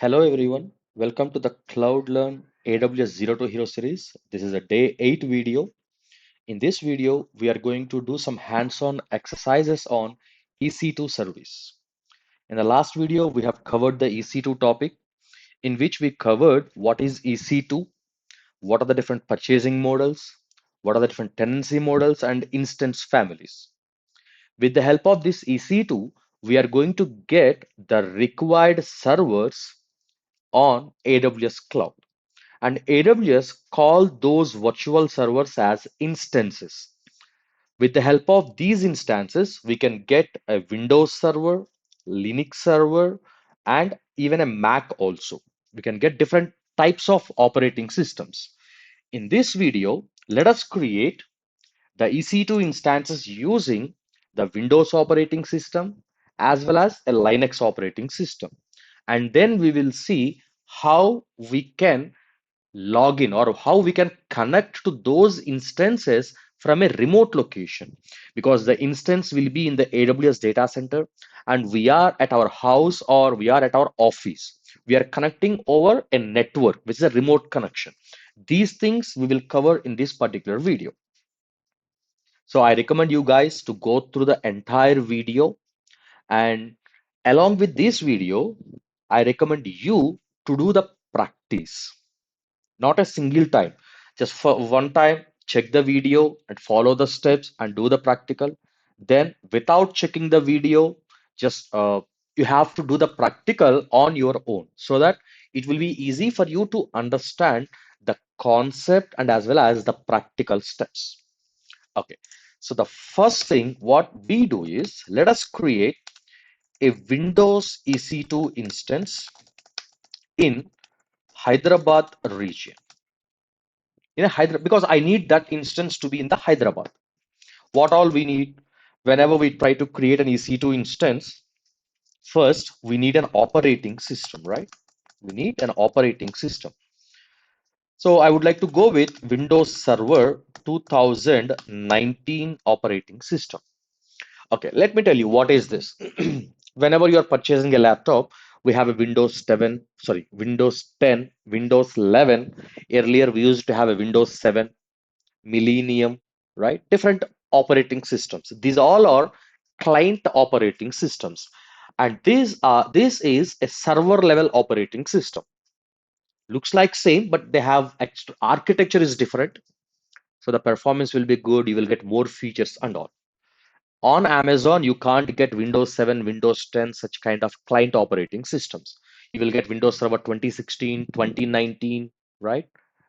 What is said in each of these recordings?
Hello everyone, welcome to the CloudLearn AWS Zero to Hero series. This is a day 8 video. In this video, we are going to do some hands-on exercises on EC2 service. In the last video, we have covered the EC2 topic in which we covered what is EC2, what are the different purchasing models, what are the different tenancy models and instance families. With the help of this EC2, we are going to get the required servers on AWS Cloud. And AWS call those virtual servers as instances. With the help of these instances, we can get a Windows server, Linux server, and even a Mac also. We can get different types of operating systems. In this video, let us create the EC2 instances using the Windows operating system as well as a Linux operating system. And then we will see how we can log in or how we can connect to those instances from a remote location, because the instance will be in the AWS data center and we are at our house or we are at our office. We are connecting over a network, which is a remote connection. These things we will cover in this particular video. So I recommend you guys to go through the entire video, and along with this video, I recommend you to do the practice. Not a single time, just for one time, check the video and follow the steps and do the practical. Then without checking the video, just you have to do the practical on your own so that it will be easy for you to understand the concept and as well as the practical steps. Okay, so the first thing what we do is, let us create a Windows EC2 instance in Hyderabad region. In a Hyderabad, because I need that instance to be in the Hyderabad. What all we need whenever we try to create an EC2 instance, first we need an operating system, right? We need an operating system. So I would like to go with Windows Server 2019 operating system. Okay, let me tell you what is this. Whenever you are purchasing a laptop, we have a Windows 7, sorry, Windows 10, Windows 11. Earlier we used to have a Windows 7, Millennium, right? Different operating systems. These all are client operating systems. And this is a server level operating system. Looks like same, but they have extra architecture is different. So the performance will be good. You will get more features and all. On Amazon, you can't get Windows 7, Windows 10, such kind of client operating systems. You will get Windows Server 2016, 2019, right?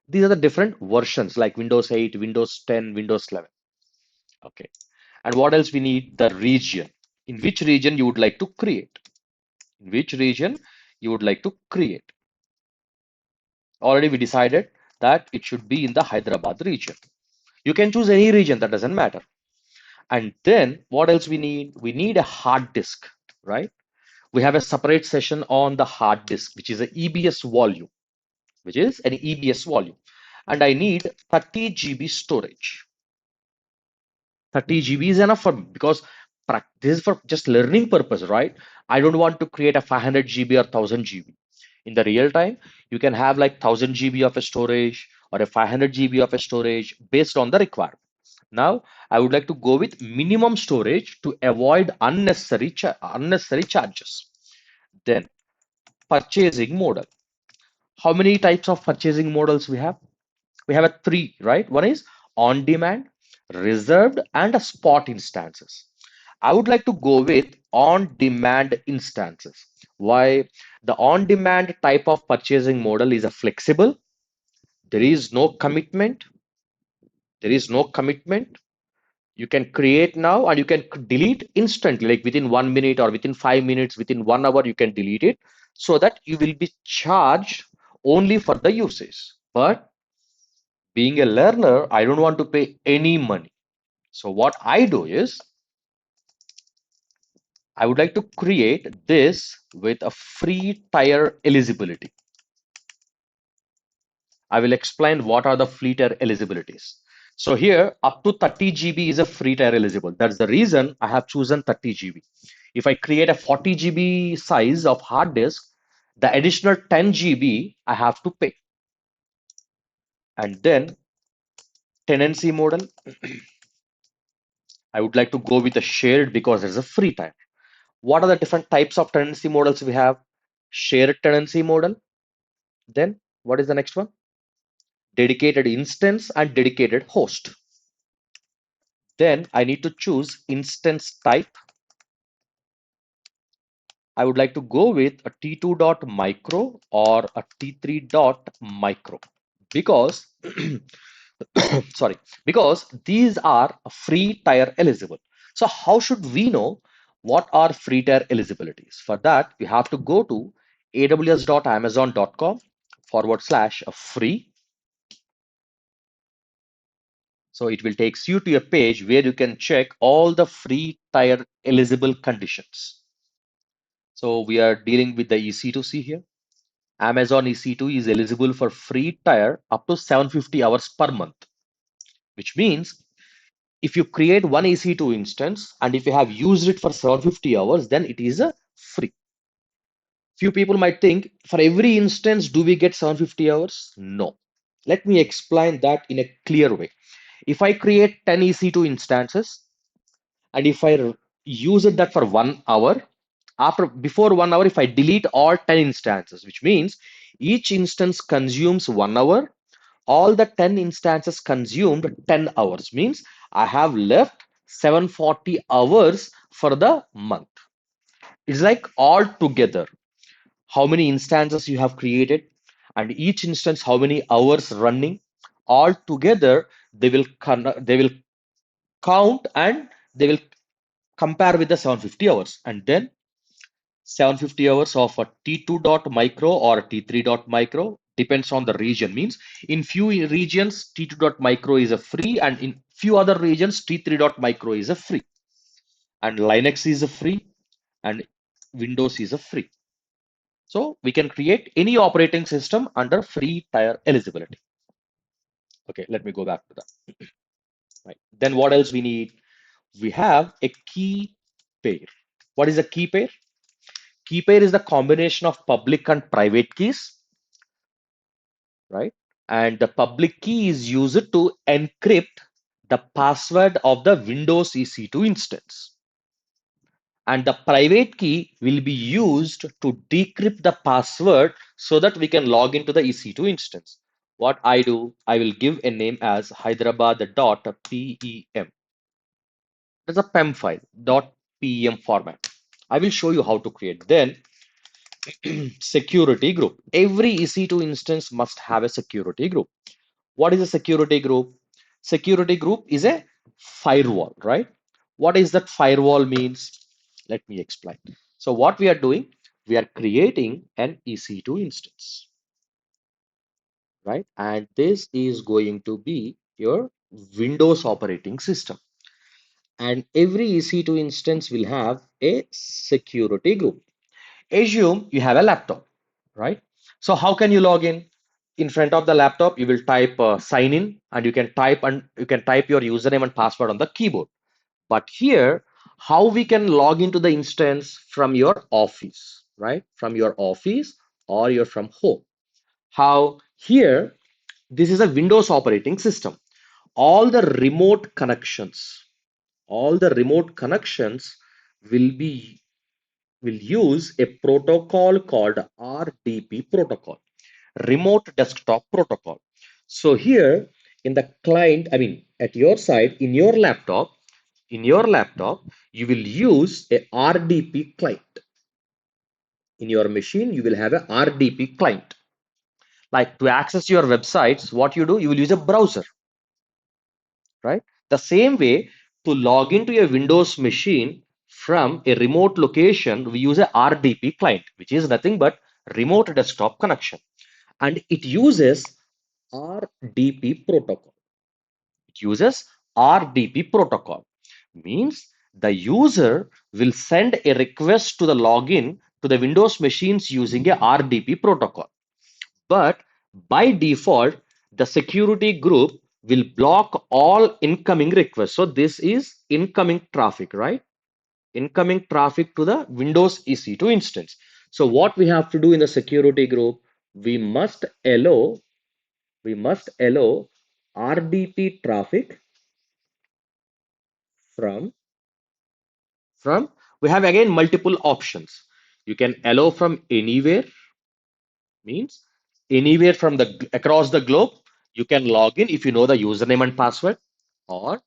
These are the different versions like Windows 8, Windows 10, Windows 11. Okay. And what else we need? The region. In which region you would like to create? In which region you would like to create? Already we decided that it should be in the Hyderabad region. You can choose any region, that doesn't matter. And then what else we need? We need a hard disk, right? We have a separate session on the hard disk, which is an EBS volume, which is an EBS volume. And I need 30 GB storage. 30 GB is enough for me because this is for just learning purpose, right? I don't want to create a 500 GB or 1000 GB. In the real time, you can have like 1000 GB of a storage or a 500 GB of a storage based on the requirement. Now, I would like to go with minimum storage to avoid unnecessary charges. Then purchasing model. How many types of purchasing models we have? We have a three, right? One is on demand, reserved, and a spot instances. I would like to go with on demand instances. Why? The on demand type of purchasing model is a flexible. There is no commitment. There is no commitment. You can create now and you can delete instantly, like within 1 minute or within 5 minutes, within 1 hour, you can delete it so that you will be charged only for the usage. But being a learner, I don't want to pay any money. So what I do is I would like to create this with a free tier eligibility. I will explain what are the free tier eligibilities. So here up to 30 GB is a free tier eligible. That's the reason I have chosen 30 GB. If I create a 40 GB size of hard disk, The additional 10 GB I have to pay. And then tenancy model, I would like to go with the shared because there's a free time. What are the different types of tenancy models we have? Shared tenancy model. Then what is the next one? Dedicated instance and dedicated host. Then I need to choose instance type. I would like to go with a T2.micro or a T3.micro because sorry, because these are free tier eligible. So how should we know what are free tier eligibilities? For that, we have to go to aws.amazon.com/free. So it will take you to a page where you can check all the free tier eligible conditions. So we are dealing with the EC2C here. Amazon EC2 is eligible for free tier up to 750 hours per month, which means if you create one EC2 instance and if you have used it for 750 hours, then it is a free. Few people might think for every instance, do we get 750 hours? No. Let me explain that in a clear way. If I create 10 EC2 instances and if I use it that for 1 hour, before 1 hour, if I delete all 10 instances, which means each instance consumes 1 hour, all the 10 instances consumed 10 hours, means I have left 740 hours for the month. It's like all together how many instances you have created and each instance how many hours running, all together they will count and they will compare with the 750 hours, and then 750 hours of a T2.micro or T3.micro depends on the region. Means in few regions T2.micro is a free and in few other regions T3.micro is a free, and Linux is a free and Windows is a free. So we can create any operating system under free tier eligibility. Okay, let me go back to that. Right. Then what else we need? We have a key pair. What is a key pair? Key pair is the combination of public and private keys, right? And the public key is used to encrypt the password of the Windows EC2 instance. And the private key will be used to decrypt the password so that we can log into the EC2 instance. What I do, I will give a name as hyderabad.pem. That's a PEM file, .pem format. I will show you how to create. Then security group. Every EC2 instance must have a security group. What is a security group? Security group is a firewall, right? What is that firewall means? Let me explain. So what we are doing, we are creating an EC2 instance, right? And this is going to be your Windows operating system. And every EC2 instance will have a security group. Assume you have a laptop, right? So how can you log in? In front of the laptop, you will type sign in and you can type your username and password on the keyboard. But here, how we can log into the instance from your office, right? From your office or you're from home. How here, this is a Windows operating system. All the remote connections, all the remote connections will be will use a protocol called RDP protocol, remote desktop protocol. So here in the client, I mean at your side in your laptop, you will use a RDP client. In your machine, you will have a RDP client. Like to access your websites, what you do, you will use a browser, right? The same way to log into a Windows machine from a remote location, we use a RDP client, which is nothing but remote desktop connection. And it uses RDP protocol. It uses RDP protocol. Means the user will send a request to the login to the Windows machines using a RDP protocol. But by default, the security group will block all incoming requests. So this is incoming traffic, right? Incoming traffic to the Windows EC2 instance. So what we have to do in the security group, we must allow we must allow RDP traffic from from we have again multiple options. You can allow from anywhere, means anywhere from the across the globe. You can log in if you know the username and password, or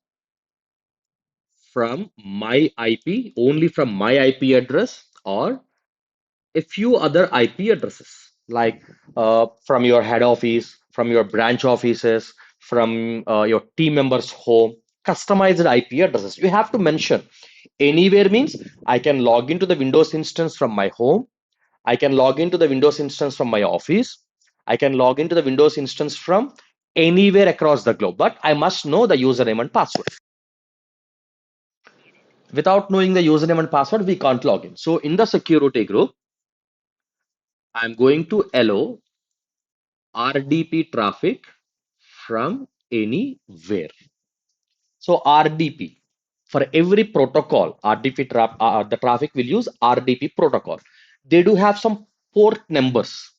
from my IP, only from my IP address, or a few other IP addresses, like from your head office, from your branch offices, from your team members' home, customized IP addresses. You have to mention anywhere means I can log into the Windows instance from my home. I can log into the Windows instance from my office. I can log into the Windows instance from anywhere across the globe, but I must know the username and password. Without knowing the username and password, we can't log in. So in the security group, I'm going to allow RDP traffic from anywhere. So RDP, for every protocol, the traffic will use RDP protocol. They do have some port numbers,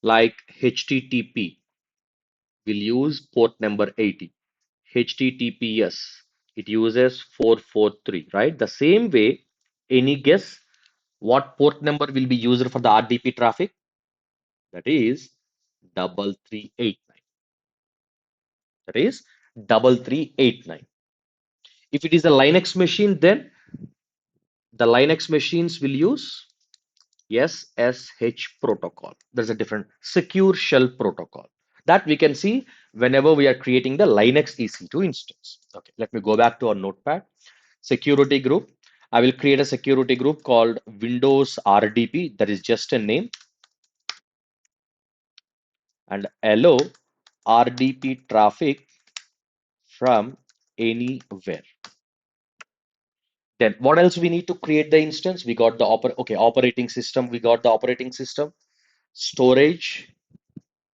like HTTP will use port number 80. HTTPS, it uses 443, right? The same way, any guess what port number will be used for the RDP traffic? That is 3389. That is 3389. If it is a Linux machine, then the Linux machines will use SSH protocol. There's a different secure shell protocol that we can see whenever we are creating the Linux EC2 instance. Okay, let me go back to our notepad. Security group. I will create a security group called Windows RDP. That is just a name, and allow RDP traffic from anywhere. Then what else we need to create the instance? We got the operating system. We got the operating system, storage,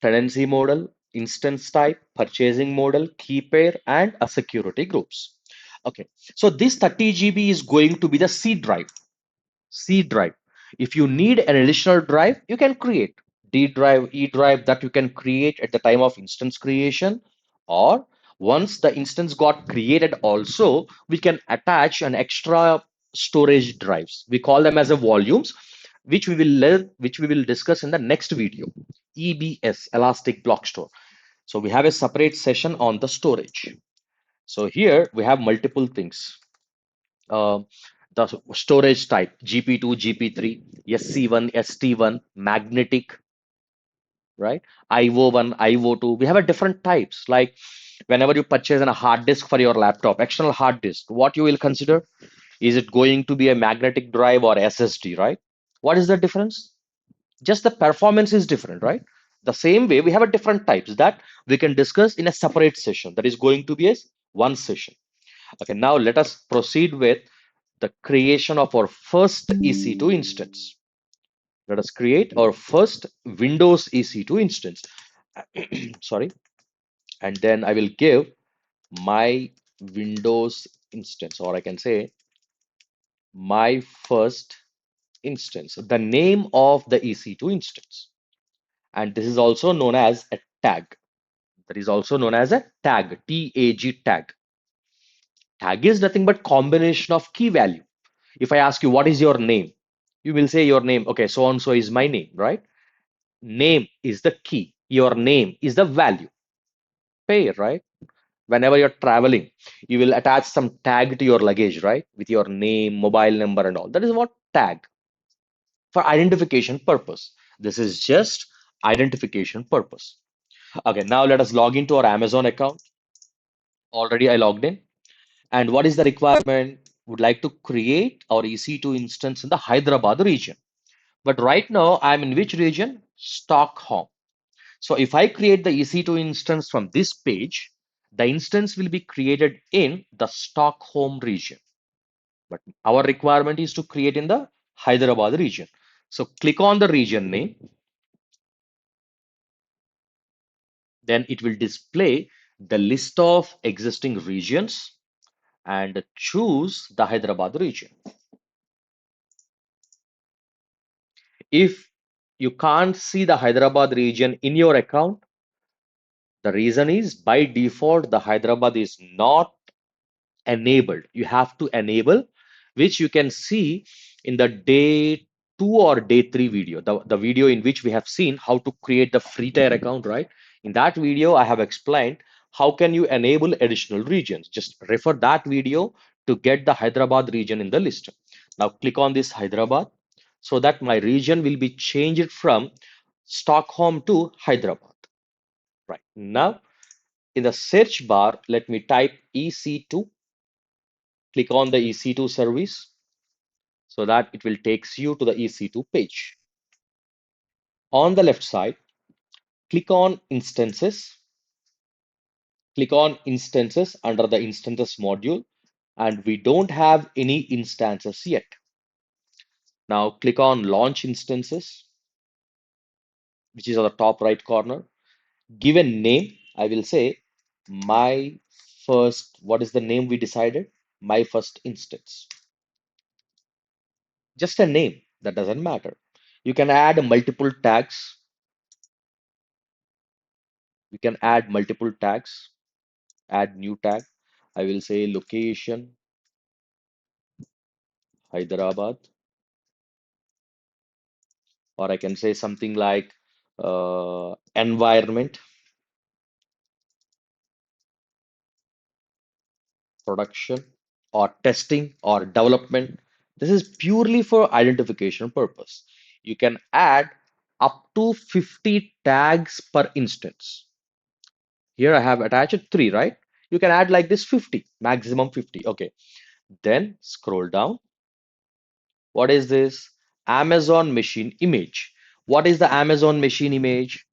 tenancy model, instance type, purchasing model, key pair, and a security groups. Okay, so this 30 GB is going to be the C drive. C drive. If you need an additional drive, you can create D drive, E drive, that you can create at the time of instance creation, or once the instance got created also, we can attach an extra storage drives. We call them as a volumes, which we will discuss in the next video. EBS, Elastic Block Store. So we have a separate session on the storage. So here we have multiple things. uh, the storage type GP2, GP3, SC1, ST1, magnetic, right? IO1, IO2. We have a different types. Like whenever you purchase a hard disk for your laptop, external hard disk, what you will consider? Is it going to be a magnetic drive or SSD, right? What is the difference? Just the performance is different, right? The same way, we have a different types that we can discuss in a separate session. That is going to be a one session. Okay, now let us proceed with the creation of our first EC2 instance. Let us create our first Windows EC2 instance. Sorry. And then I will give my Windows instance, or I can say my first instance, the name of the EC2 instance. And this is also known as a tag. That is also known as a tag, T-A-G tag. Tag is nothing but combination of key value. If I ask you, what is your name? You will say your name. Okay, so and so is my name, right? Name is the key. Your name is the value. Pair, right? Whenever you're traveling, you will attach some tag to your luggage, right? With your name, mobile number, and all. That is what tag, for identification purpose. This is just identification purpose. Okay, now let us log into our Amazon account. Already I logged in. And what is the requirement? Would like to create our EC2 instance in the Hyderabad region. But right now I'm in which region? Stockholm. So if I create the EC2 instance from this page, the instance will be created in the Stockholm region. But our requirement is to create in the Hyderabad region. So click on the region name. Then it will display the list of existing regions and choose the Hyderabad region. If you can't see the Hyderabad region in your account, the reason is by default, the Hyderabad is not enabled. You have to enable, which you can see in the day 2 or day 3 video, the video in which we have seen how to create the free tier account, right? In that video, I have explained how can you enable additional regions. Just refer that video to get the Hyderabad region in the list. Now click on this Hyderabad so that my region will be changed from Stockholm to Hyderabad. Right now, in the search bar, let me type EC2. Click on the EC2 service so that it will takes you to the EC2 page. On the left side, click on instances. Click on instances under the instances module, and we don't have any instances yet. Now click on launch instances, which is on the top right corner. Give a name. I will say my first, what is the name we decided? My first instance. Just a name, that doesn't matter. You can add multiple tags. We can add multiple tags. Add new tag. I will say location, Hyderabad, or I can say something like environment, production, or testing, or development. This is purely for identification purpose. You can add up to 50 tags per instance. Here I have attached 3, right? You can add like this 50, maximum 50. Okay. Then scroll down. What is this? Amazon machine image. What is the Amazon machine image?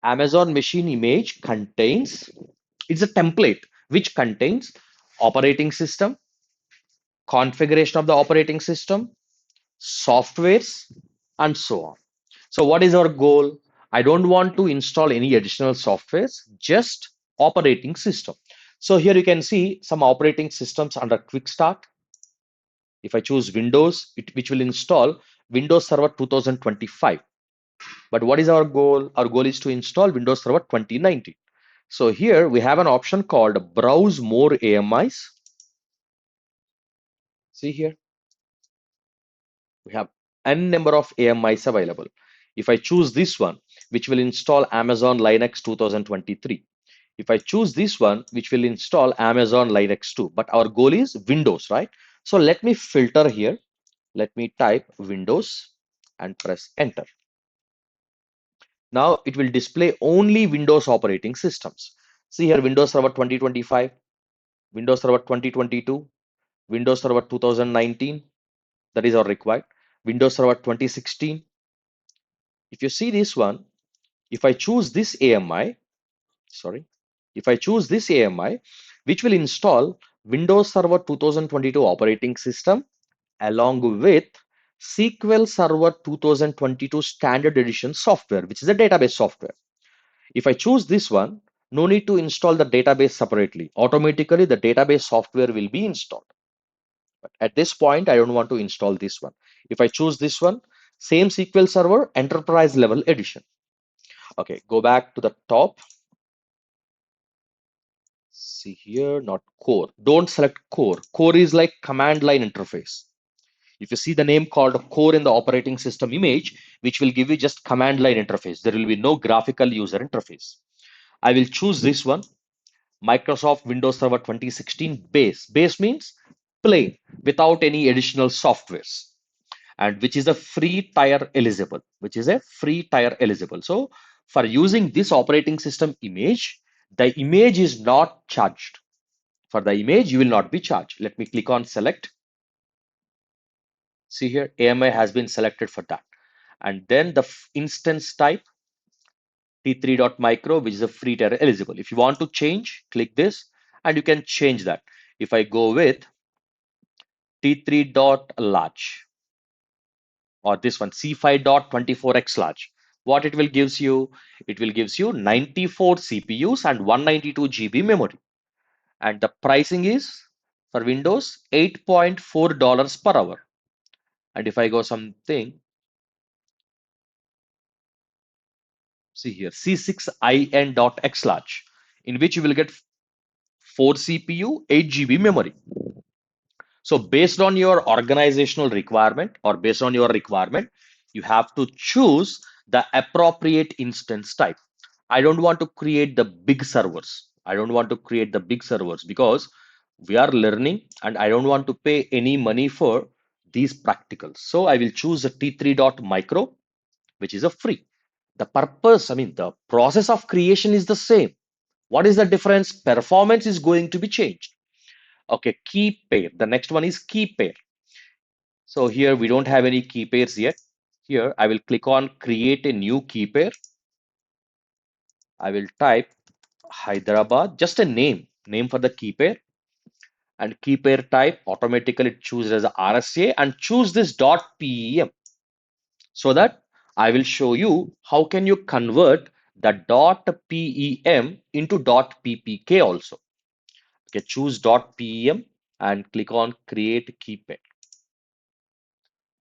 Amazon machine image contains, it's a template which contains operating system, configuration of the operating system, softwares, and so on. So what is our goal? I don't want to install any additional softwares, just operating system. So here you can see some operating systems under quick start. If I choose Windows, which will install Windows Server 2025. But what is our goal? Our goal is to install Windows Server 2019. So here we have an option called Browse More AMIs. See here, we have n number of AMIs available. If I choose this one, which will install Amazon Linux 2023. If I choose this one, which will install Amazon Linux 2, but our goal is Windows, right? So let me filter here. Let me type Windows and press enter. Now it will display only Windows operating systems. See here, Windows Server 2025, Windows Server 2022, Windows Server 2019, that is our required, Windows Server 2016. If you see this one, if I choose this AMI, sorry, if I choose this AMI, which will install Windows Server 2022 operating system along with SQL Server 2022 standard edition software, which is a database software. If I choose this one, no need to install the database separately. Automatically, the database software will be installed. But at this point, I don't want to install this one. If I choose this one, same SQL Server, enterprise level edition. Okay, go back to the top. See here, not core. Don't select core. Core is like command line interface. If you see the name called core in the operating system image, which will give you just command line interface, there will be no graphical user interface. I will choose this one, Microsoft Windows Server 2016 base. Base means plain without any additional softwares, and which is a free tier eligible, which is a free tier eligible. So for using this operating system image, the image is not charged. For the image, you will not be charged. Let me click on select. See here, AMI has been selected for that. And then the instance type, T3.micro, which is a free tier eligible. If you want to change, click this and you can change that. If I go with T3.large or this one, C5.24x large, what it will gives you? It will gives you 94 CPUs and 192 GB memory. And the pricing is for Windows $8.4 per hour. And if I go something See here, C6in.x large, in which you will get 4 CPU, 8 GB memory. So based on your organizational requirement or based on your requirement, you have to choose the appropriate instance type. I don't want to create the big servers. I don't want to create the big servers because we are learning and I don't want to pay any money for these practicals. So I will choose a T3.micro, which is a free. The purpose, I mean, the process of creation is the same. What is the difference? Performance is going to be changed. Okay, key pair. The next one is key pair. So here we don't have any key pairs yet. Here I will click on create a new key pair. I will type Hyderabad, just a name for the key pair, and key pair type automatically choose as RSA and choose this .pem so that I will show you how can you convert the .pem into .ppk also. Okay, choose .pem and click on create key pair.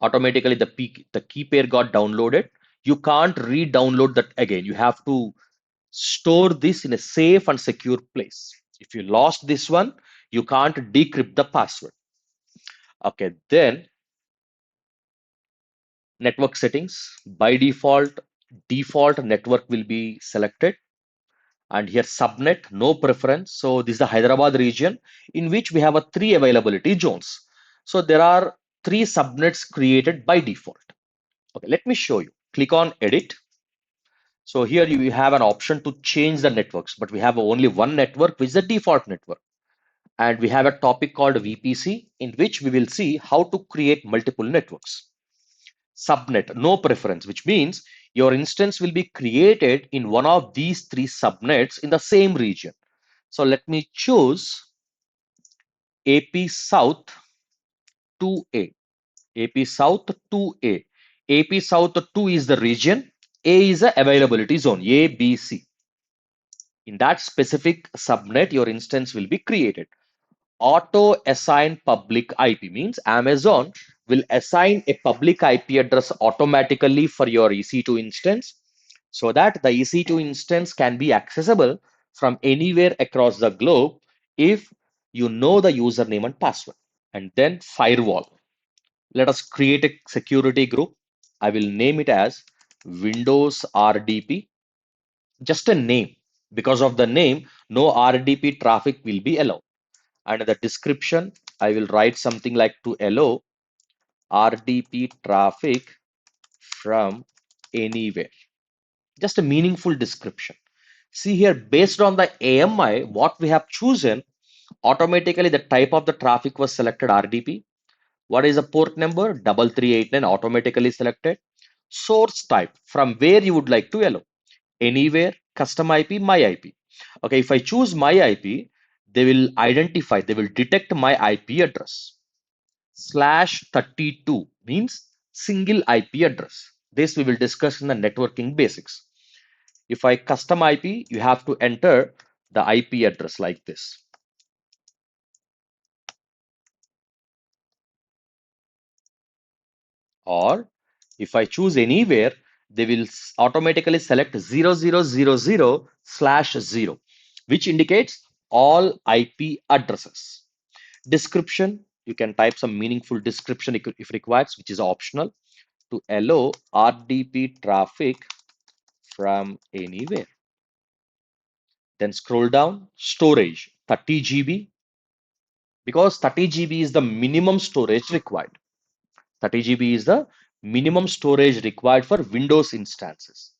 Automatically the key pair got downloaded. You can't re-download that again. You have to store this in a safe and secure place. If you lost this one, you can't decrypt the password. Okay, then network settings. By default network will be selected. And here subnet, no preference. So this is the Hyderabad region in which we have a 3 availability zones. So there are 3 subnets created by default. Okay, let me show you. Click on edit. So here you have an option to change the networks, but we have only one network, which is the default network. And we have a topic called VPC, in which we will see how to create multiple networks. Subnet, no preference, which means your instance will be created in one of these 3 subnets in the same region. So let me choose AP South 2A. AP South 2A. AP South 2 is the region. A is the availability zone, A, B, C. In that specific subnet, your instance will be created. Auto assign public IP means Amazon will assign a public IP address automatically for your EC2 instance so that the EC2 instance can be accessible from anywhere across the globe if you know the username and password. And then firewall. Let us create a security group. I will name it as Windows RDP. Just a name. Because of the name, no RDP traffic will be allowed. And in the description, I will write something like to allow RDP traffic from anywhere. Just a meaningful description. See here, based on the AMI, what we have chosen, automatically the type of the traffic was selected RDP. What is the port number? 3389 automatically selected. Source type, from where you would like to allow. Anywhere, custom IP, my IP. Okay, if I choose my IP, they will identify, they will detect my IP address. /32 means single IP address. This we will discuss in the networking basics. If I custom IP, you have to enter the IP address like this. Or if I choose anywhere, they will automatically select 0000/0, which indicates all IP addresses. Description, you can type some meaningful description if required, which is optional to allow RDP traffic from anywhere. Then scroll down, storage 30 GB because 30 GB is the minimum storage required. 30 GB is the minimum storage required for Windows instances.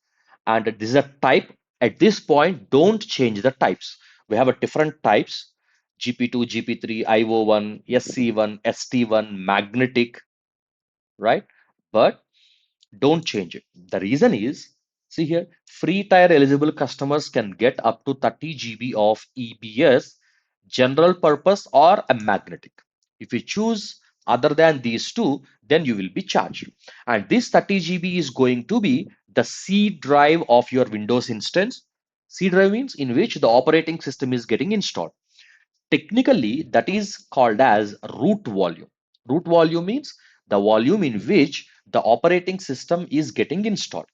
And this is a type. At this point, don't change the types. We have a different types: GP2, GP3, IO1, SC1, ST1, magnetic, right? But don't change it. The reason is, see here, free tier eligible customers can get up to 30 GB of EBS, general purpose or a magnetic. If you choose other than these two, then you will be charged. And this 30 GB is going to be the C drive of your Windows instance. C drive means in which the operating system is getting installed. Technically, that is called as root volume. Root volume means the volume in which the operating system is getting installed.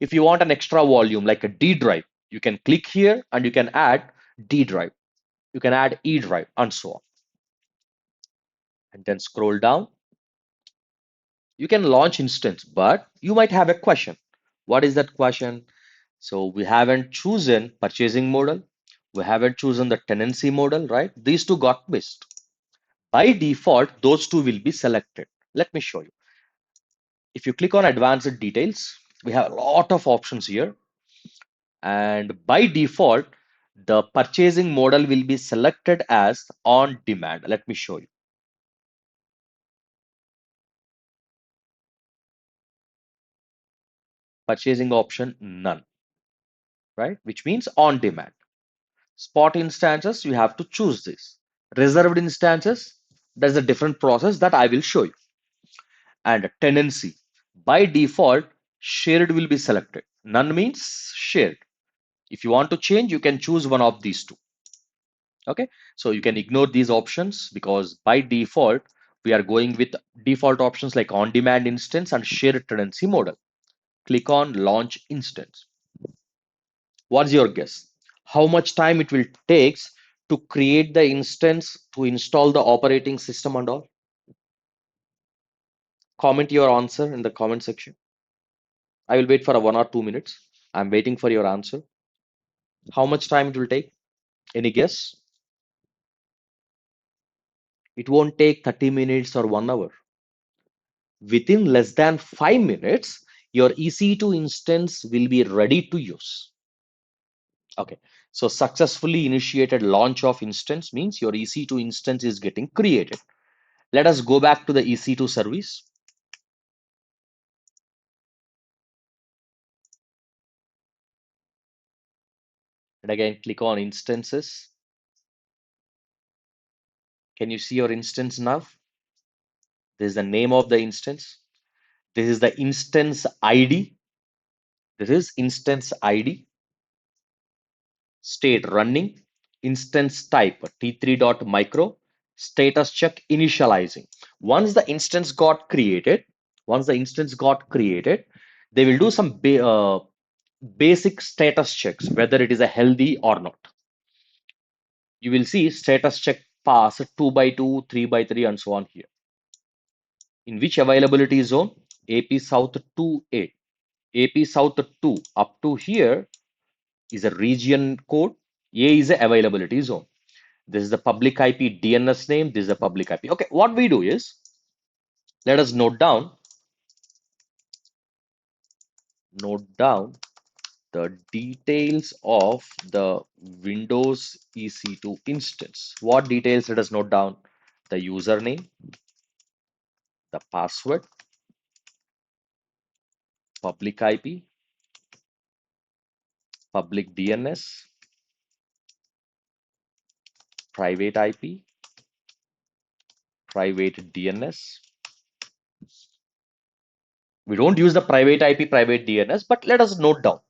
If you want an extra volume like a D drive, you can click here and you can add D drive. You can add E drive and so on. And then scroll down. You can launch instance, but you might have a question. What is that question? So we haven't chosen purchasing model. We haven't chosen the tenancy model, right? These two got missed. By default, those two will be selected. Let me show you. If you click on advanced details, we have a lot of options here. And by default, the purchasing model will be selected as on demand. Let me show you. Purchasing option none, right? Which means on demand. Spot instances, you have to choose this. Reserved instances, there's a different process that I will show you. And tenancy, by default, shared will be selected. None means shared. If you want to change, you can choose one of these two. Okay, so you can ignore these options because by default, we are going with default options like on-demand instance and shared tenancy model. Click on launch instance. What's your guess? How much time it will takes to create the instance, to install the operating system and all? Comment your answer in the comment section. I will wait for a 1 or 2 minutes. I'm waiting for your answer. How much time it will take? Any guess? It won't take 30 minutes or 1 hour. Within less than 5 minutes, your EC2 instance will be ready to use. Okay, so successfully initiated launch of instance means your EC2 instance is getting created. Let us go back to the EC2 service. And again, click on instances. Can you see your instance now? This is the name of the instance. This is the instance ID. This is instance ID. State running. Instance type t3.micro. Status check initializing. Once the instance got created, they will do some basic status checks, whether it is a healthy or not. You will see status check pass 2 by 2, 3 by 3, and so on here. In which availability zone? AP South 2A. AP South 2 up to here is a region code. A is a availability zone. This is the public IP DNS name. This is the public IP. Okay, what we do is, let us note down the details of the Windows EC2 instance. What details? Let us note down the username, the password, public IP, public DNS, private IP, private DNS. We don't use the private IP, private DNS, but let us note down.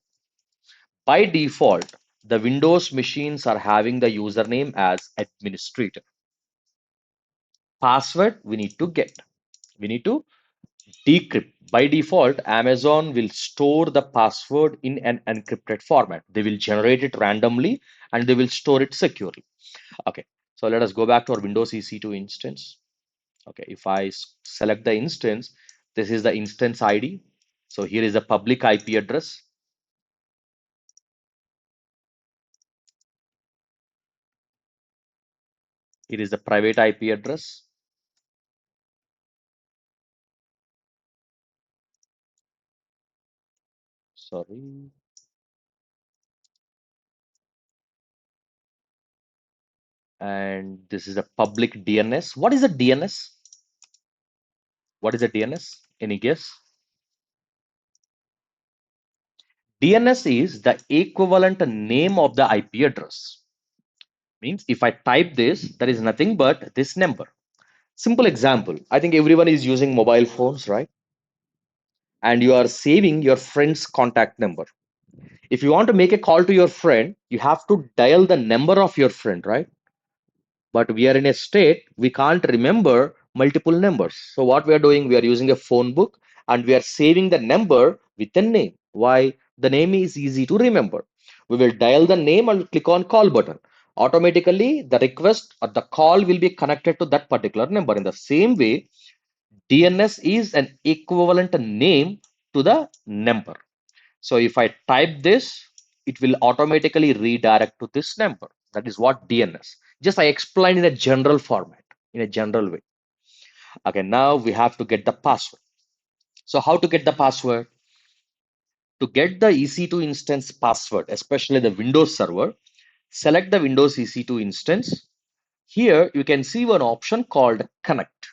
By default, the Windows machines are having the username as administrator. Password we need to get. We need to decrypt. By default, Amazon will store the password in an encrypted format. They will generate it randomly and they will store it securely. Okay, so let us go back to our Windows EC2 instance. Okay, if I select the instance, this is the instance ID. So here is the public IP address. Here is the private IP address. Sorry. And this is a public DNS. What is a DNS? What is a DNS? Any guess? DNS is the equivalent name of the IP address. Means if I type this, there is nothing but this number. Simple example. I think everyone is using mobile phones, right? And you are saving your friend's contact number. If you want to make a call to your friend, you have to dial the number of your friend, right? But we are in a state we can't remember multiple numbers. So what we are doing, we are using a phone book and we are saving the number with a name. Why? The name is easy to remember. We will dial the name and click on call button. Automatically, the request or the call will be connected to that particular number. In the same way, DNS is an equivalent name to the number. So if I type this, it will automatically redirect to this number. That is what DNS. Just I explained in a general format, in a general way. Okay, now we have to get the password. So how to get the password? To get the EC2 instance password, especially the Windows server, select the Windows EC2 instance. Here you can see one option called connect.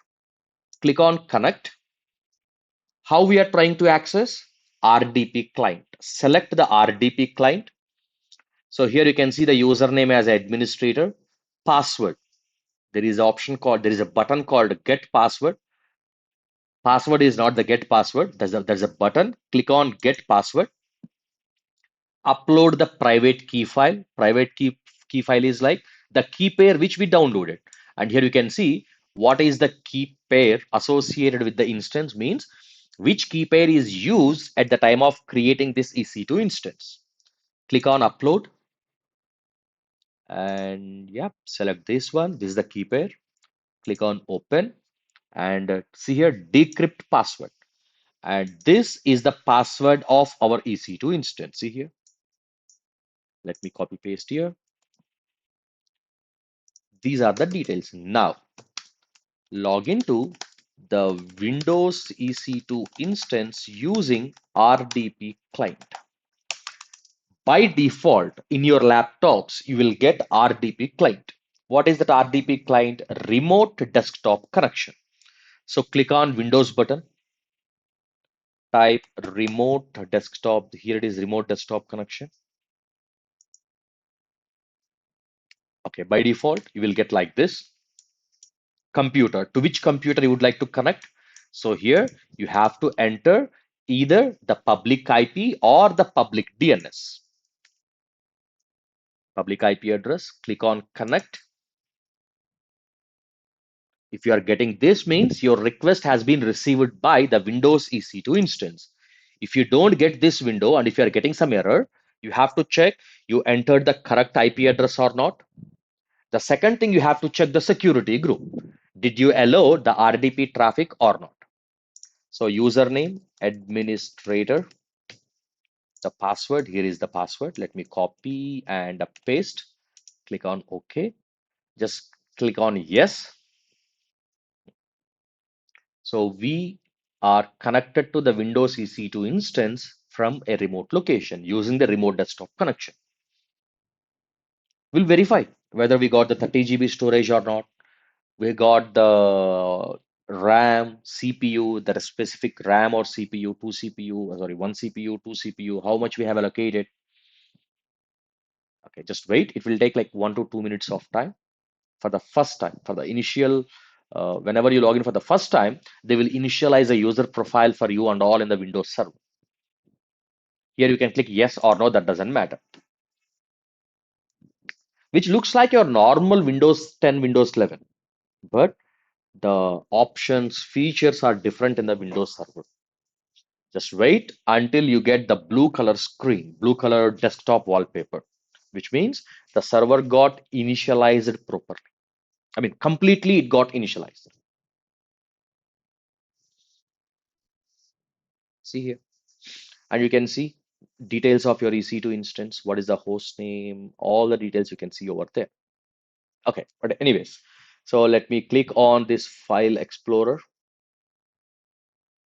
Click on connect. How we are trying to access? RDP client. Select the RDP client. So here you can see the username as administrator, password. There is a button called get password. Password is not the get password. There's a button. Click on get password. Upload the private key file. Key file is like the key pair which we downloaded. And here you can see what is the key pair associated with the instance, means which key pair is used at the time of creating this EC2 instance. Click on upload and yeah, select this one. This is the key pair. Click on open and see here decrypt password. And this is the password of our EC2 instance. See here. Let me copy paste here. These are the details. Now log into the Windows EC2 instance using RDP client. By default, in your laptops, you will get RDP client. What is that RDP client? Remote desktop connection. So click on Windows button, type remote desktop. Here it is, remote desktop connection. Okay, by default, you will get like this. Computer, to which computer you would like to connect. So here you have to enter either the public IP or the public DNS. Public IP address, click on connect. If you are getting this, means your request has been received by the Windows EC2 instance. If you don't get this window and if you are getting some error, you have to check you entered the correct IP address or not. The second thing, you have to check the security group. Did you allow the RDP traffic or not? So username, administrator, the password, here is the password. Let me copy and paste. Click on OK. Just click on yes. So we are connected to the Windows EC2 instance from a remote location using the remote desktop connection. We'll verify whether we got the 30 GB storage or not. We got the RAM, CPU, the specific RAM or CPU, two CPU, sorry, one CPU, two CPU, how much we have allocated. Okay, just wait. It will take like 1 to 2 minutes of time for the first time. For the initial, whenever you log in for the first time, they will initialize a user profile for you and all in the Windows server. Here you can click yes or no, that doesn't matter. Which looks like your normal Windows 10, Windows 11. But the options, features are different in the Windows server. Just wait until you get the blue color screen, blue color desktop wallpaper, which means the server got initialized properly. I mean, completely it got initialized. See here. And you can see details of your EC2 instance. What is the host name? All the details you can see over there. Okay, but anyways, so let me click on this file explorer,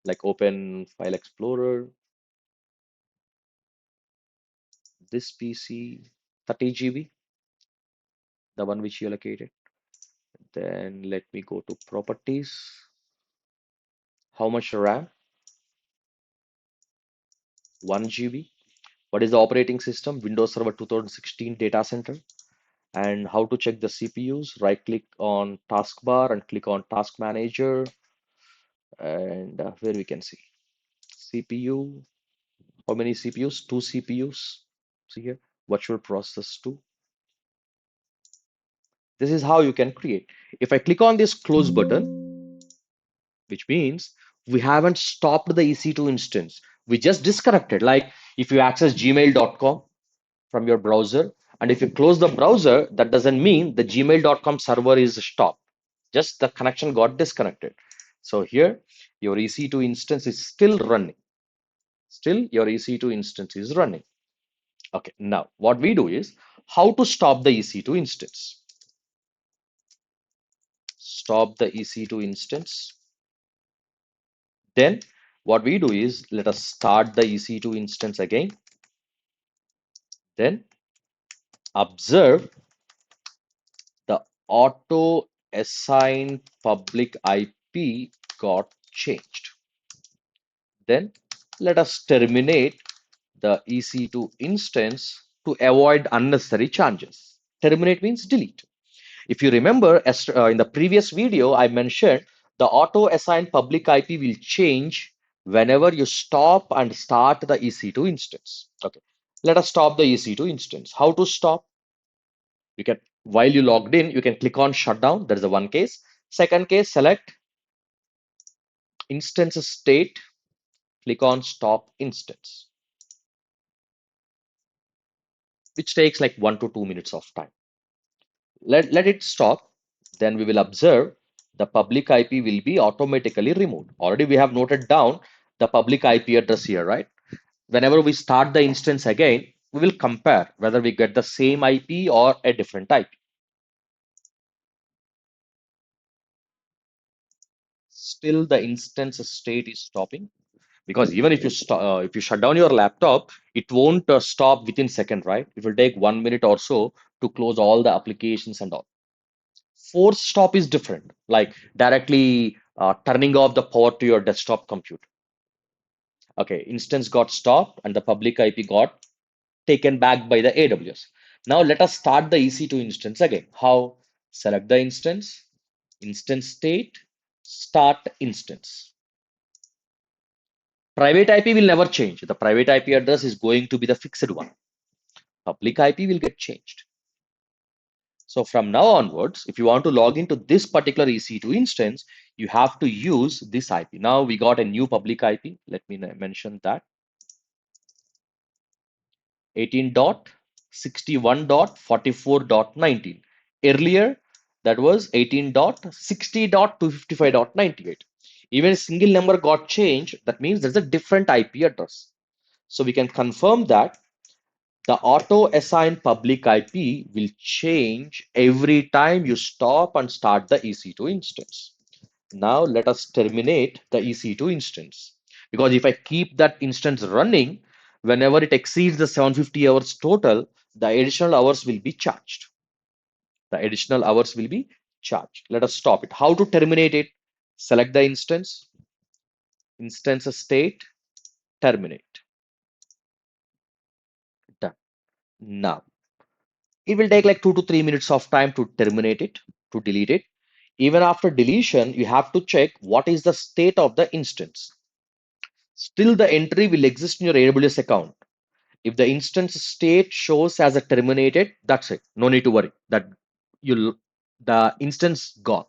like open file explorer, this PC, 30 GB, the one which you allocated. Then let me go to properties. How much RAM? 1 GB. What is the operating system? Windows Server 2016 data center. And how to check the CPUs? Right click on taskbar and click on task manager. And where we can see CPU. How many CPUs? Two CPUs. See here, virtual process 2. This is how you can create. If I click on this close button, which means we haven't stopped the EC2 instance, we just disconnected. Like If you access gmail.com from your browser, and if you close the browser, that doesn't mean the gmail.com server is stopped. Just the connection got disconnected. So here, your EC2 instance is still running. Still, your EC2 instance is running. Okay, now what we do is how to stop the EC2 instance. Stop the EC2 instance. Then what we do is let us start the EC2 instance again. Then observe the auto assign public IP got changed. Then let us terminate the EC2 instance to avoid unnecessary changes. Terminate means delete. If you remember, in the previous video, I mentioned the auto assign public IP will change whenever you stop and start the EC2 instance. Okay, let us stop the EC2 instance. How to stop? You can, while you logged in, you can click on shutdown. There is a one case. Second case, select instance state, click on stop instance, which takes like 1 to 2 minutes of time. Let it stop. Then we will observe the public IP will be automatically removed. Already we have noted down the public IP address here, right? Whenever we start the instance again, we will compare whether we get the same IP or a different IP. Still the instance state is stopping, because even if you shut down your laptop, it won't stop within second, right? It will take 1 minute or so to close all the applications and all. Force stop is different, like directly turning off the power to your desktop computer. Okay, instance got stopped and the public IP got taken back by the AWS. Now let us start the EC2 instance again. How? Select the instance, instance state, start instance. Private IP will never change. The private IP address is going to be the fixed one. Public IP will get changed. So from now onwards, if you want to log into this particular EC2 instance, you have to use this IP. Now we got a new public IP. Let me mention that 18.61.44.19. Earlier, that was 18.60.255.98. Even a single number got changed. That means there's a different IP address. So we can confirm that the auto assign public IP will change every time you stop and start the EC2 instance. Now let us terminate the EC2 instance, because if I keep that instance running, whenever it exceeds the 750 hours total, the additional hours will be charged. The additional hours will be charged. Let us stop it. How to terminate it? Select the instance, instance state, terminate. Done. Now it will take like 2 to 3 minutes of time to terminate it, to delete it. Even after deletion, you have to check what is the state of the instance. Still, the entry will exist in your AWS account. If the instance state shows as a terminated, that's it. No need to worry that you'll the instance gone.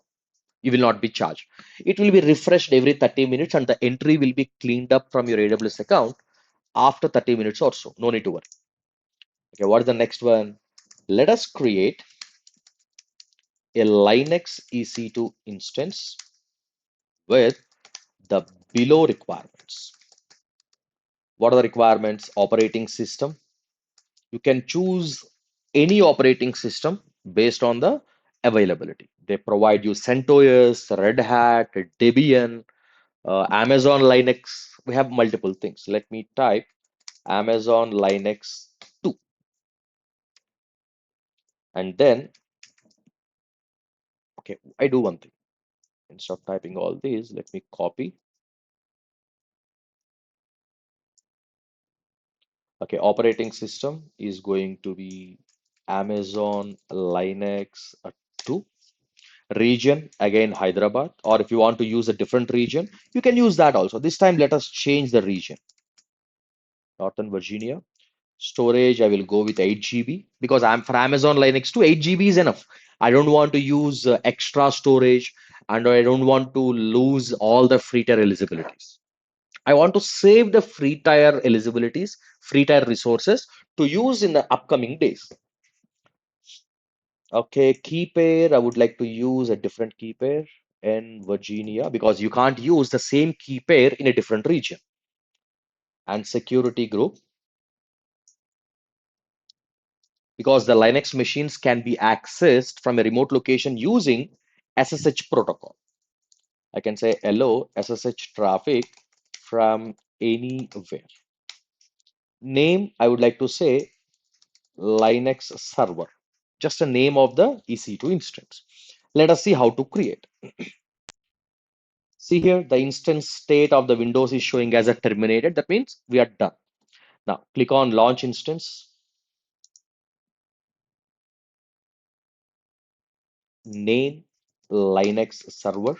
You will not be charged. It will be refreshed every 30 minutes and the entry will be cleaned up from your AWS account after 30 minutes or so. No need to worry. Okay, what is the next one? Let us create a Linux EC2 instance with the below requirements. What are the requirements? Operating system. You can choose any operating system based on the availability. They provide you CentOS, Red Hat, Debian, Amazon Linux. We have multiple things. Let me type Amazon Linux 2. And then, okay, I do one thing. Instead of typing all these, let me copy. Okay, operating system is going to be Amazon Linux 2. Region, again Hyderabad, or if you want to use a different region, you can use that also. This time, let us change the region. Northern Virginia. Storage, I will go with 8 GB because I'm for Amazon Linux 2. 8 GB is enough. I don't want to use extra storage and I don't want to lose all the free tier eligibilities. I want to save the free tier eligibilities, free tier resources to use in the upcoming days. Okay, key pair, I would like to use a different key pair in Virginia because you can't use the same key pair in a different region. And security group, because the Linux machines can be accessed from a remote location using SSH protocol. I can say hello SSH traffic from anywhere. Name, I would like to say Linux server, just a name of the EC2 instance. Let us see how to create. See here, the instance state of the Windows is showing as a terminated. That means we are done. Now click on launch instance, name Linux server,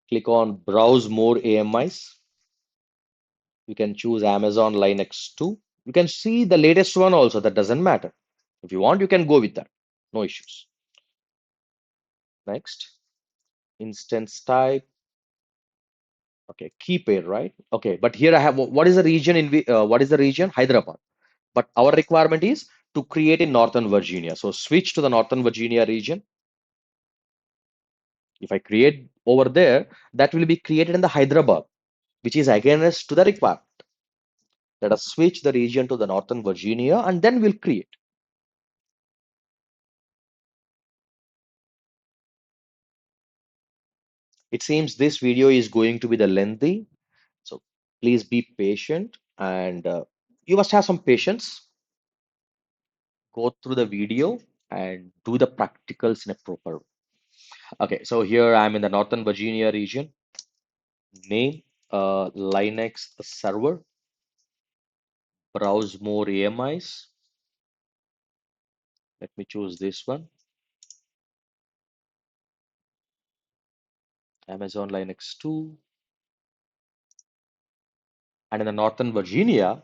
click on browse more AMIs. You can choose Amazon Linux 2. You can see the latest one also, that doesn't matter. If you want, you can go with that. No issues. Next, instance type. Okay, key pair, right? Okay, but here I have what is the region what is the region? Hyderabad. But our requirement is to create in Northern Virginia. So switch to the Northern Virginia region. If I create over there, that will be created in the Hyderabad, which is against to the requirement. Let us switch the region to the Northern Virginia and then we'll create. It seems this video is going to be the lengthy, so please be patient and you must have some patience. Go through the video and do the practicals in a proper way. Okay, so here I'm in the Northern Virginia region. Name Linux server. Browse more AMIs. Let me choose this one. Amazon Linux 2. And in the Northern Virginia,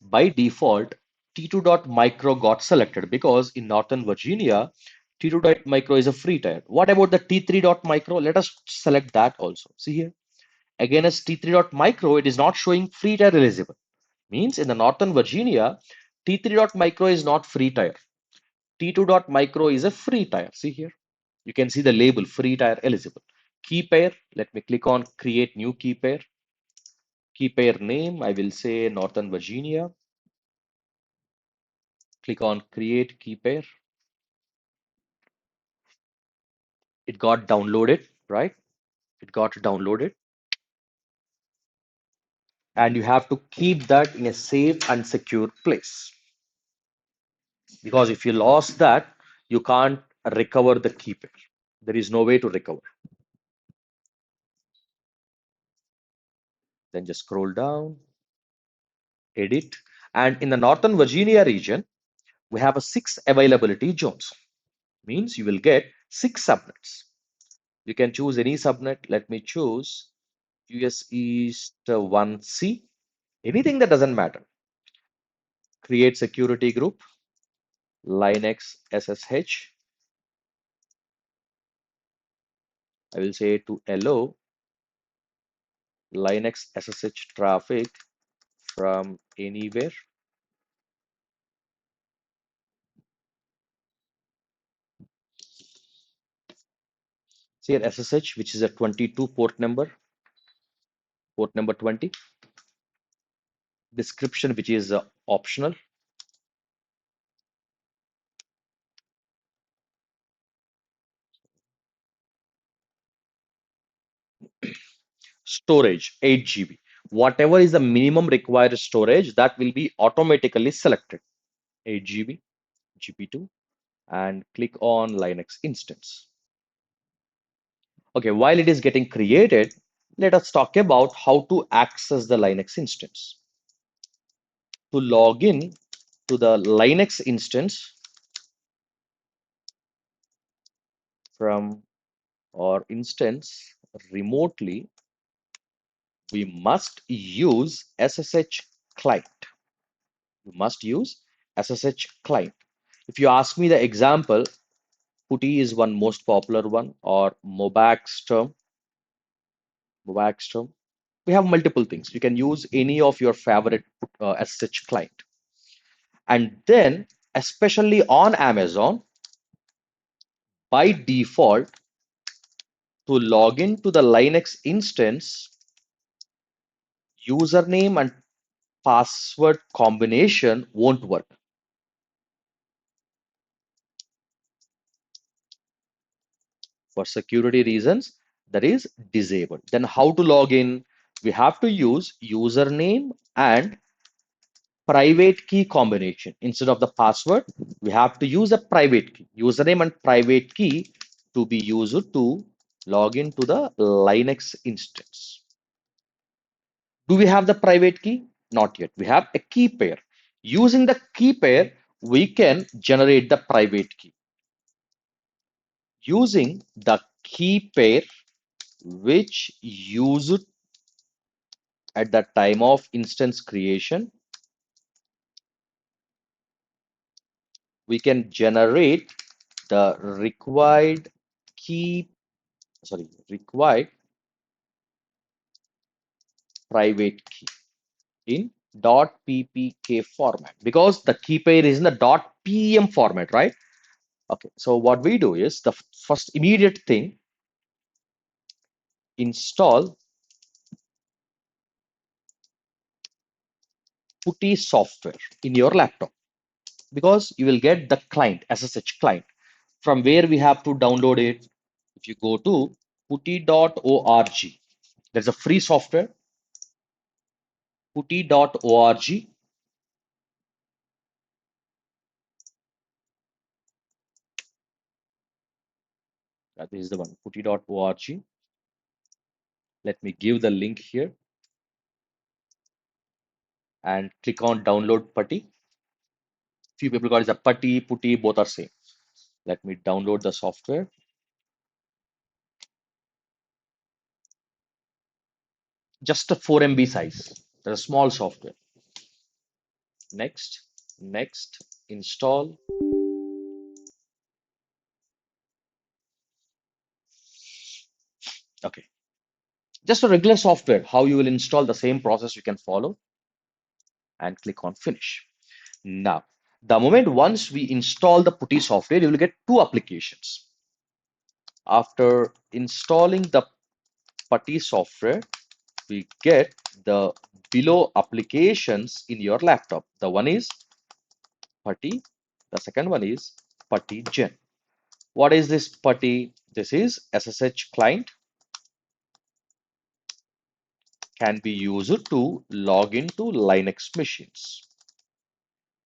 by default, T2.micro got selected because in Northern Virginia, T2.micro is a free tier. What about the T3.micro? Let us select that also. See here. Again, as T3.micro, it is not showing free tier eligible. Means in the Northern Virginia, T3.micro is not free tier. T2.micro is a free tier. See here. You can see the label free tier eligible. Key pair. Let me click on create new key pair. Key pair name, I will say Northern Virginia. Click on create key pair. It got downloaded, right? It got downloaded. And you have to keep that in a safe and secure place. Because if you lost that, you can't recover the key pair. There is no way to recover. Then just scroll down, edit. And in the Northern Virginia region, we have a 6 availability zones. Means you will get 6 subnets. You can choose any subnet. Let me choose US East 1C. Anything that doesn't matter. Create security group, Linux SSH. I will say to allow Linux SSH traffic from anywhere. See here SSH, which is a 22 port number 20. Description, which is optional. Storage 8 GB. Whatever is the minimum required storage, that will be automatically selected. 8 GB, GP2, and click on Linux instance. Okay, while it is getting created, let us talk about how to access the Linux instance. To log in to the Linux instance from or instance remotely, we must use SSH client. You must use SSH client. If you ask me the example, PuTTY is one most popular one, or Mobaxterm. We have multiple things. You can use any of your favorite SSH client. And then, especially on Amazon, by default, to log into the Linux instance, username and password combination won't work. For security reasons, that is disabled. Then how to log in? We have to use username and private key combination. Instead of the password, we have to use a private key, username and private key to be used to log into the Linux instance. Do we have the private key? Not yet. We have a key pair. Using the key pair, we can generate the private key. Using the key pair which used at the time of instance creation, we can generate the required private key in .ppk format, because the key pair is in the .pem format, right? Okay, so what we do is the first immediate thing, install putty software in your laptop, because you will get the client, SSH client, from where we have to download it. If you go to putty.org, there's a free software, putty.org. That is the one, putty.org. Let me give the link here and click on download putty. Few people got it, a putty, putty, both are same. Let me download the software. Just a 4 MB size. There's a small software. Next, next, install. Okay, just a regular software. How you will install, the same process you can follow, and click on finish. Now, the moment once we install the putty software, you will get two applications. After installing the putty software, we get the below applications in your laptop. The one is putty, the second one is putty gen. What is this putty? This is SSH client, can be used to log into Linux machines.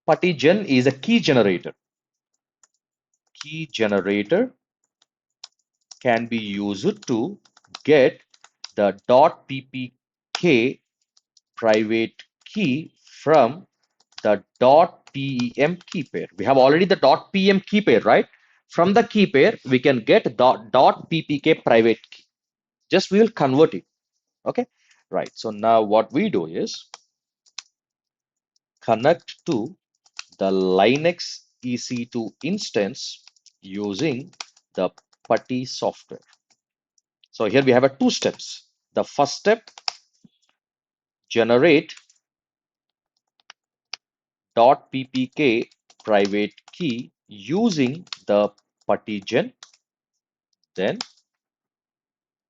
Putty gen is a key generator. Key generator can be used to get the .ppk private key from the .pem key pair. We have already the .pem key pair, right? From the key pair, we can get .ppk private key. Just we will convert it. Okay, right. So now what we do is connect to the Linux EC2 instance using the putty software. So here we have a two steps. The first step, generate .ppk private key using the puttygen, then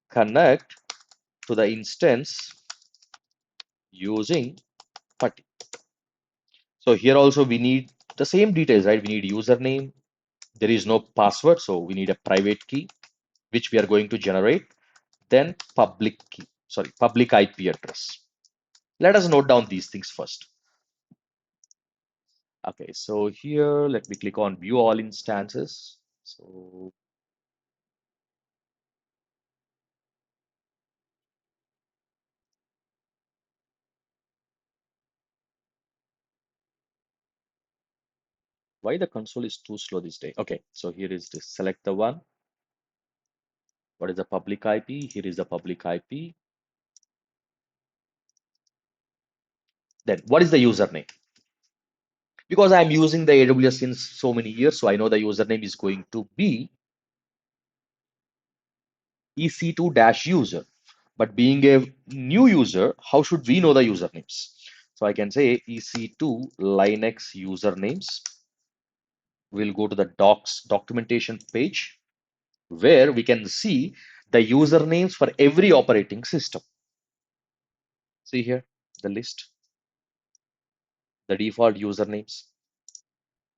connect to the instance using putty. So here also we need the same details, right? We need username. There is no password, so we need a private key, which we are going to generate. Then public key, sorry, public IP address. Let us note down these things first. Okay, so here, let me click on view all instances. So why the console is too slow this day? Okay, so here is this, select the one. What is the public IP? Here is the public IP. Then what is the username? Because I'm using the AWS since so many years, so I know the username is going to be EC2-user. But being a new user, how should we know the usernames? So I can say EC2 Linux usernames. We'll go to the docs documentation page where we can see the usernames for every operating system. See here the list, the default usernames.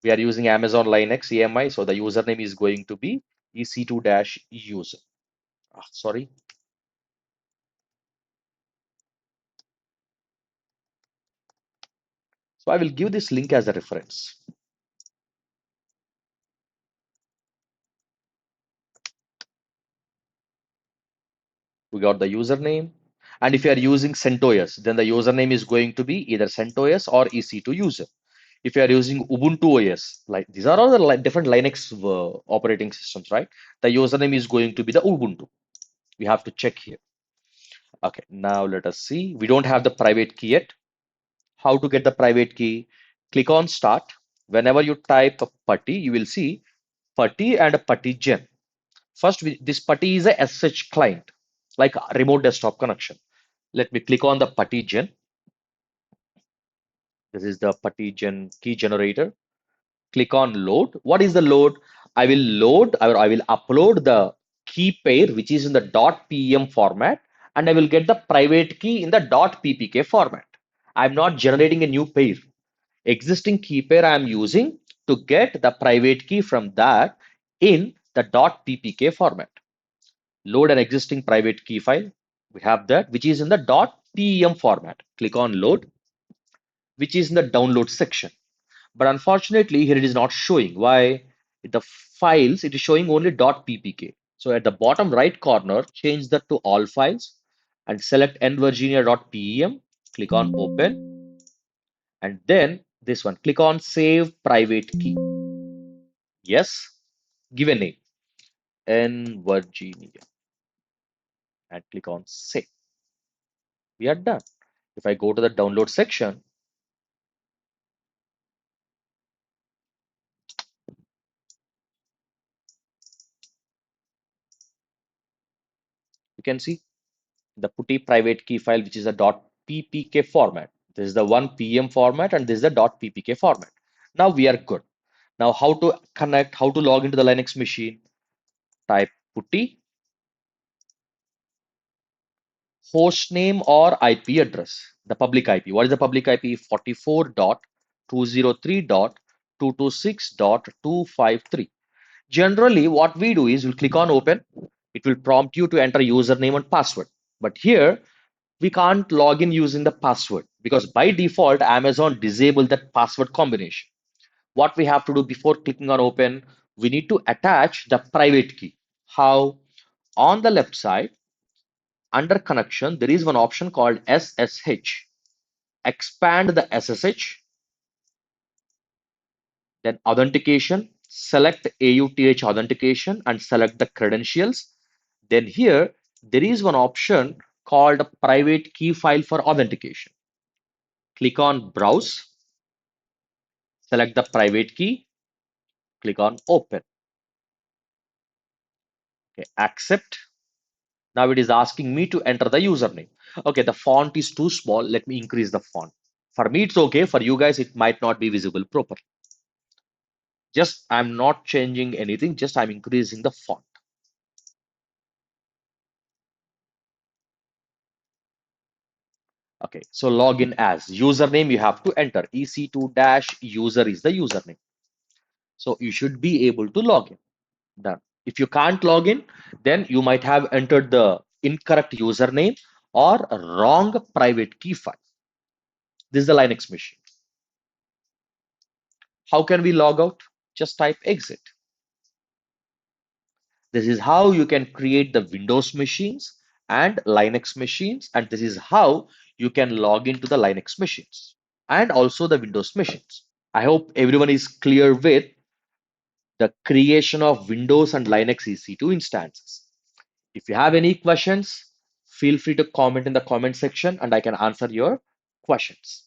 We are using Amazon Linux EMI, so the username is going to be EC2-user. Sorry. So I will give this link as a reference. We got the username. And if you are using CentOS, then the username is going to be either CentOS or EC2 user. If you are using Ubuntu OS, like these are all the different Linux operating systems, right? The username is going to be the Ubuntu. We have to check here. Okay, now let us see. We don't have the private key yet. How to get the private key? Click on start. Whenever you type putty, you will see putty and putty gen. First, this putty is a SSH client, like a remote desktop connection. Let me click on the putty gen. This is the putty gen key generator. Click on load. What is the load? I will load or I will upload the key pair which is in the .pem format, and I will get the private key in the .ppk format. I'm not generating a new pair. Existing key pair I am using to get the private key from that in the .ppk format. Load an existing private key file. We have that which is in the .pem format. Click on load, which is in the download section. But unfortunately, here it is not showing. Why? The files, it is showing only .ppk. So at the bottom right corner, change that to all files and select nvirginia.pem. Click on open, and then this one, click on save private key. Yes, give a name, nvirginia, and click on save. We are done. If I go to the download section, you can see the putty private key file, which is a .ppk format. This is the one PM format, and this is the .ppk format. Now we are good. Now how to connect, how to log into the Linux machine? Type putty, host name or IP address, the public IP. What is the public IP? 44.203.226.253. Generally, what we do is we'll click on open. It will prompt you to enter username and password. But here, we can't log in using the password because by default, Amazon disabled that password combination. What we have to do before clicking on open, we need to attach the private key. How? On the left side, under connection, there is one option called SSH. Expand the SSH, then authentication, select AUTH authentication and select the credentials. Then here, there is one option called private key file for authentication. Click on browse, select the private key, click on open. Okay, accept. Now it is asking me to enter the username. Okay, the font is too small. Let me increase the font. For me, it's okay. For you guys, it might not be visible properly. Just I'm not changing anything. Just I'm increasing the font. Okay, so login as username, you have to enter EC2-user is the username. So you should be able to log in. Done. If you can't log in, then you might have entered the incorrect username or a wrong private key file. This is the Linux machine. How can we log out? Just type exit. This is how you can create the Windows machines and Linux machines, and this is how you can log into the Linux machines and also the Windows machines. I hope everyone is clear with the creation of Windows and Linux EC2 instances. If you have any questions, feel free to comment in the comment section and I can answer your questions.